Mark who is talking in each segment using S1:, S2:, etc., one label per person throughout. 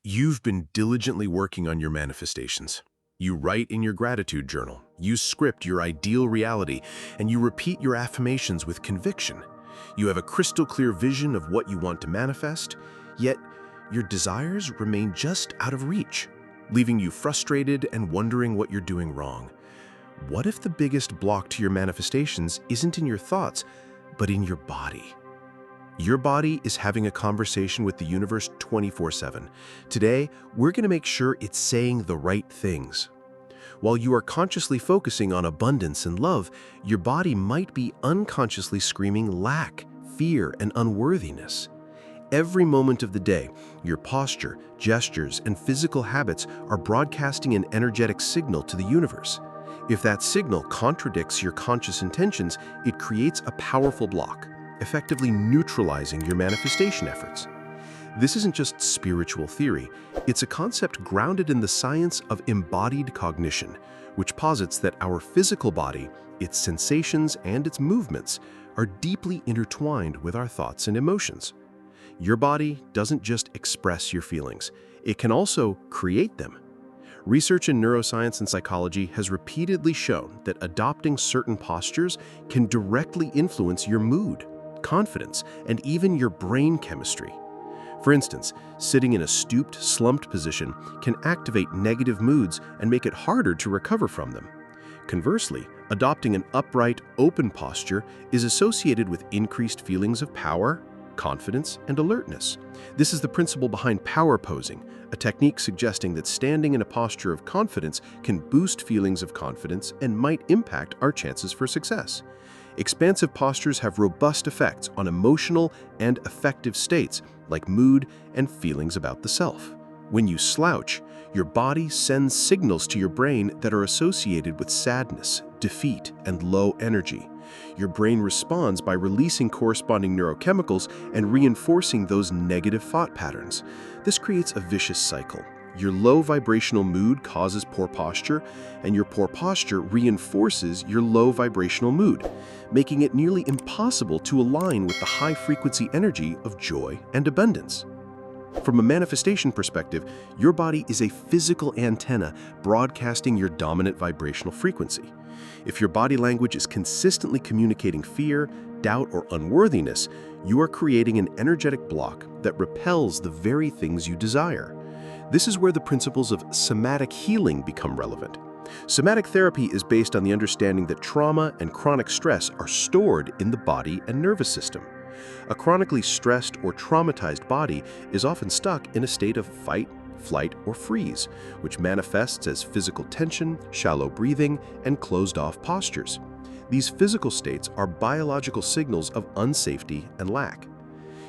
S1: You've been diligently working on your manifestations. You write in your gratitude journal, you script your ideal reality, and you repeat your affirmations with conviction. You have a crystal clear vision of what you want to manifest, yet your desires remain just out of reach, leaving you frustrated and wondering what you're doing wrong. What if the biggest block to your manifestations isn't in your thoughts, but in your body? Your body is having a conversation with the universe 24/7. Today, we're going to make sure it's saying the right things. While you are consciously focusing on abundance and love, your body might be unconsciously screaming lack, fear, and unworthiness. Every moment of the day, your posture, gestures, and physical habits are broadcasting an energetic signal to the universe. If that signal contradicts your conscious intentions, it creates a powerful block, effectively neutralizing your manifestation efforts. This isn't just spiritual theory, it's a concept grounded in the science of embodied cognition, which posits that our physical body, its sensations, and its movements are deeply intertwined with our thoughts and emotions. Your body doesn't just express your feelings, it can also create them. Research in neuroscience and psychology has repeatedly shown that adopting certain postures can directly influence your mood, confidence, and even your brain chemistry. For instance, sitting in a stooped, slumped position can activate negative moods and make it harder to recover from them. Conversely, adopting an upright, open posture is associated with increased feelings of power, confidence, and alertness. This is the principle behind power posing, a technique suggesting that standing in a posture of confidence can boost feelings of confidence and might impact our chances for success. Expansive postures have robust effects on emotional and affective states like mood and feelings about the self. When you slouch, your body sends signals to your brain that are associated with sadness, defeat, and low energy. Your brain responds by releasing corresponding neurochemicals and reinforcing those negative thought patterns. This creates a vicious cycle. Your low vibrational mood causes poor posture, and your poor posture reinforces your low vibrational mood, making it nearly impossible to align with the high frequency energy of joy and abundance. From a manifestation perspective, your body is a physical antenna broadcasting your dominant vibrational frequency. If your body language is consistently communicating fear, doubt, or unworthiness, you are creating an energetic block that repels the very things you desire. This is where the principles of somatic healing become relevant. Somatic therapy is based on the understanding that trauma and chronic stress are stored in the body and nervous system. A chronically stressed or traumatized body is often stuck in a state of fight, flight, or freeze, which manifests as physical tension, shallow breathing, and closed-off postures. These physical states are biological signals of unsafety and lack.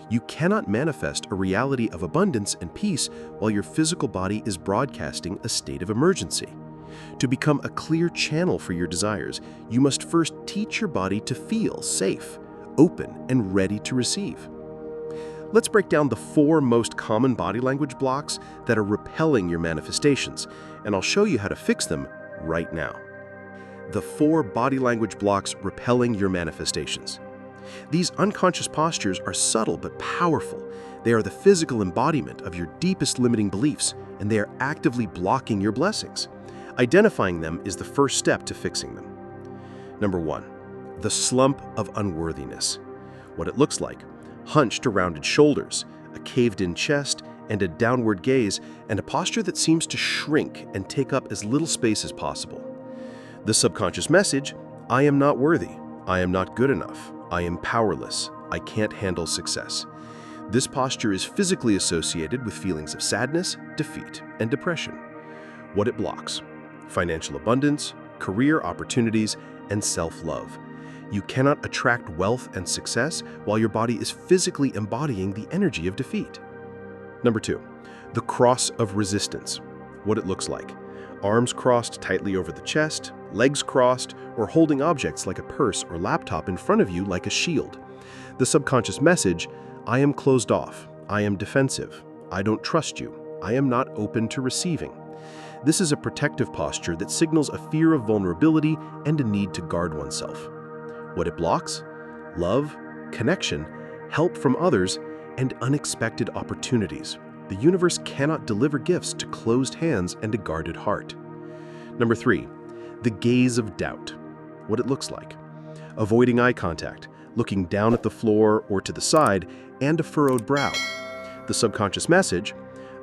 S1: You cannot manifest a reality of abundance and peace while your physical body is broadcasting a state of emergency. To become a clear channel for your desires, you must first teach your body to feel safe, open, and ready to receive. Let's break down the 4 most common body language blocks that are repelling your manifestations, and I'll show you how to fix them right now. The 4 body language blocks repelling your manifestations. These unconscious postures are subtle but powerful. They are the physical embodiment of your deepest limiting beliefs, and they are actively blocking your blessings. Identifying them is the first step to fixing them. Number 1, the slump of unworthiness. What it looks like: hunched or rounded shoulders, a caved-in chest, and a downward gaze, and a posture that seems to shrink and take up as little space as possible. The subconscious message: I am not worthy, I am not good enough, I am powerless, I can't handle success. This posture is physically associated with feelings of sadness, defeat, and depression. What it blocks: financial abundance, career opportunities, and self-love. You cannot attract wealth and success while your body is physically embodying the energy of defeat. Number 2, the cross of resistance. What it looks like: arms crossed tightly over the chest, legs crossed, or holding objects like a purse or laptop in front of you like a shield. The subconscious message: I am closed off, I am defensive, I don't trust you, I am not open to receiving. This is a protective posture that signals a fear of vulnerability and a need to guard oneself. What it blocks: love, connection, help from others, and unexpected opportunities. The universe cannot deliver gifts to closed hands and a guarded heart. Number 3, the gaze of doubt. What it looks like. Avoiding eye contact, looking down at the floor or to the side, and a furrowed brow. The subconscious message: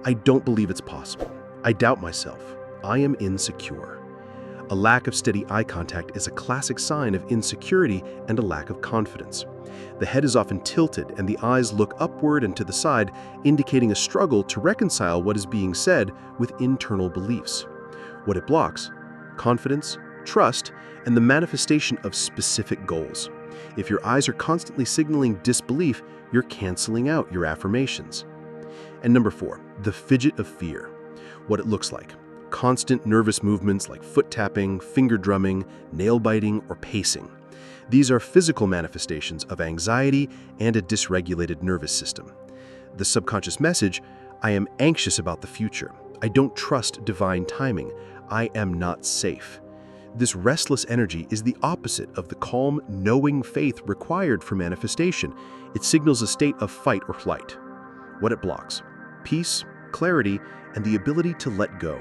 S1: I don't believe it's possible. I doubt myself. I am insecure. A lack of steady eye contact is a classic sign of insecurity and a lack of confidence. The head is often tilted and the eyes look upward and to the side, indicating a struggle to reconcile what is being said with internal beliefs. What it blocks: confidence, trust, and the manifestation of specific goals. If your eyes are constantly signaling disbelief, you're canceling out your affirmations. And number 4, the fidget of fear. What it looks like. Constant nervous movements like foot tapping, finger drumming, nail biting, or pacing. These are physical manifestations of anxiety and a dysregulated nervous system. The subconscious message: I am anxious about the future. I don't trust divine timing. I am not safe. This restless energy is the opposite of the calm, knowing faith required for manifestation. It signals a state of fight or flight. What it blocks: peace, clarity, and the ability to let go.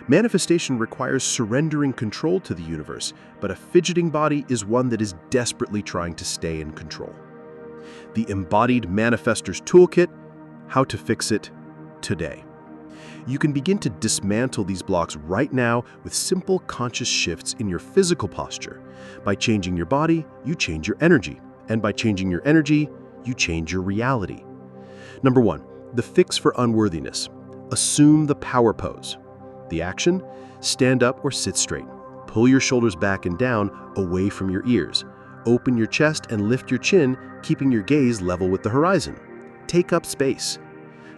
S1: Manifestation requires surrendering control to the universe, but a fidgeting body is one that is desperately trying to stay in control. The Embodied Manifestor's Toolkit: How to Fix It Today. You can begin to dismantle these blocks right now with simple conscious shifts in your physical posture. By changing your body, you change your energy. And by changing your energy, you change your reality. Number 1, the fix for unworthiness. Assume the power pose. The action: stand up or sit straight. Pull your shoulders back and down, away from your ears. Open your chest and lift your chin, keeping your gaze level with the horizon. Take up space.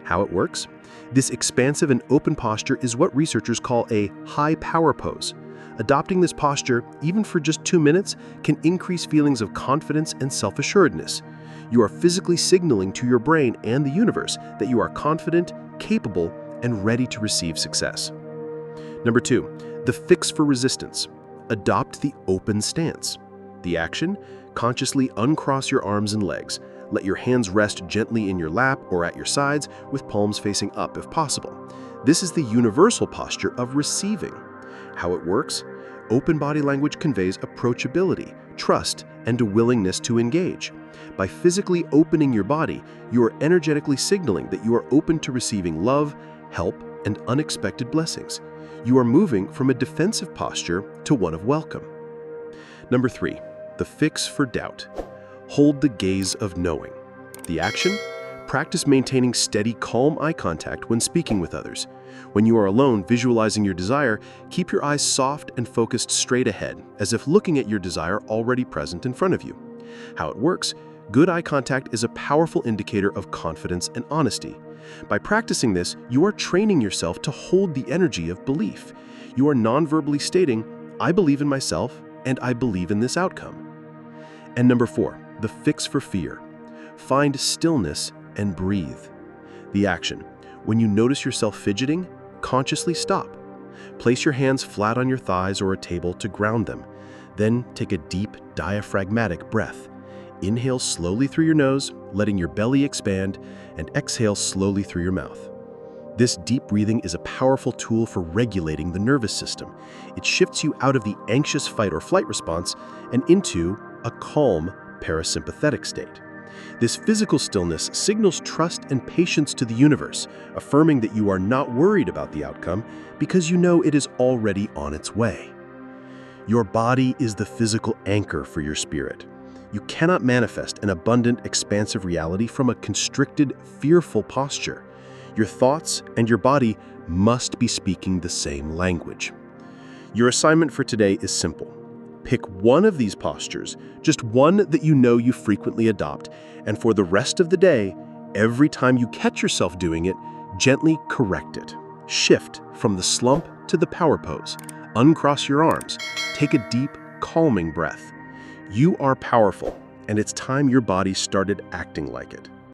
S1: How it works? This expansive and open posture is what researchers call a high power pose. Adopting this posture, even for just 2 minutes, can increase feelings of confidence and self-assuredness. You are physically signaling to your brain and the universe that you are confident, capable, and ready to receive success. Number 2, the fix for resistance. Adopt the open stance. The action: consciously uncross your arms and legs. Let your hands rest gently in your lap or at your sides, with palms facing up if possible. This is the universal posture of receiving. How it works? Open body language conveys approachability, trust, and a willingness to engage. By physically opening your body, you are energetically signaling that you are open to receiving love, help, and unexpected blessings. You are moving from a defensive posture to one of welcome. Number 3, the fix for doubt. Hold the gaze of knowing. The action: practice maintaining steady, calm eye contact when speaking with others. When you are alone visualizing your desire, keep your eyes soft and focused straight ahead, as if looking at your desire already present in front of you. How it works: good eye contact is a powerful indicator of confidence and honesty. By practicing this, you are training yourself to hold the energy of belief. You are non-verbally stating, I believe in myself and I believe in this outcome. And number 4, the fix for fear. Find stillness and breathe. The action: when you notice yourself fidgeting, consciously stop. Place your hands flat on your thighs or a table to ground them. Then take a deep, diaphragmatic breath. Inhale slowly through your nose, letting your belly expand, and exhale slowly through your mouth. This deep breathing is a powerful tool for regulating the nervous system. It shifts you out of the anxious fight or flight response and into a calm, parasympathetic state. This physical stillness signals trust and patience to the universe, affirming that you are not worried about the outcome because you know it is already on its way. Your body is the physical anchor for your spirit. You cannot manifest an abundant, expansive reality from a constricted, fearful posture. Your thoughts and your body must be speaking the same language. Your assignment for today is simple. Pick one of these postures, just one that you know you frequently adopt, and for the rest of the day, every time you catch yourself doing it, gently correct it. Shift from the slump to the power pose. Uncross your arms. Take a deep, calming breath. You are powerful, and it's time your body started acting like it.